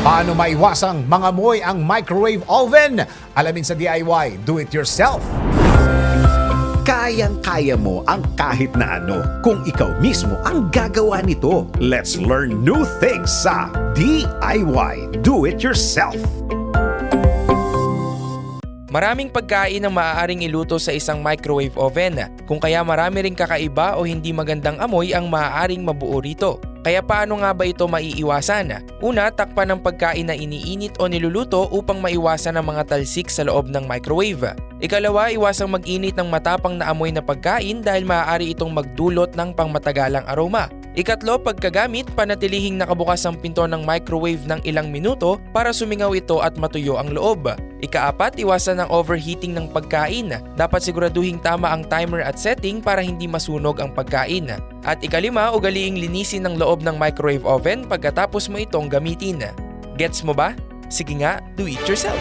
Paano maiwasang mangamoy ang microwave oven? Alamin sa DIY Do It Yourself. Kayang-kaya mo ang kahit na ano kung ikaw mismo ang gagawa nito. Let's learn new things sa DIY Do It Yourself. Maraming pagkain ang maaaring iluto sa isang microwave oven, kung kaya marami ring kakaiba o hindi magandang amoy ang maaaring mabuo rito. Kaya paano nga ba ito maiiwasan? Una, takpan ng pagkain na iniinit o niluluto upang maiwasan ang mga talsik sa loob ng microwave. Ikalawa, iwasang mag-init ng matapang na amoy na pagkain dahil maaari itong magdulot ng pangmatagalang aroma. Ikatlo, pagkagamit, panatilihing nakabukas ang pinto ng microwave ng ilang minuto para sumingaw ito at matuyo ang loob. Ikaapat, iwasan ang overheating ng pagkain. Dapat siguraduhing tama ang timer at setting para hindi masunog ang pagkain. At ikalima, ugaliing linisin ang loob ng microwave oven pagkatapos mo itong gamitin. Gets mo ba? Sige nga, do it yourself!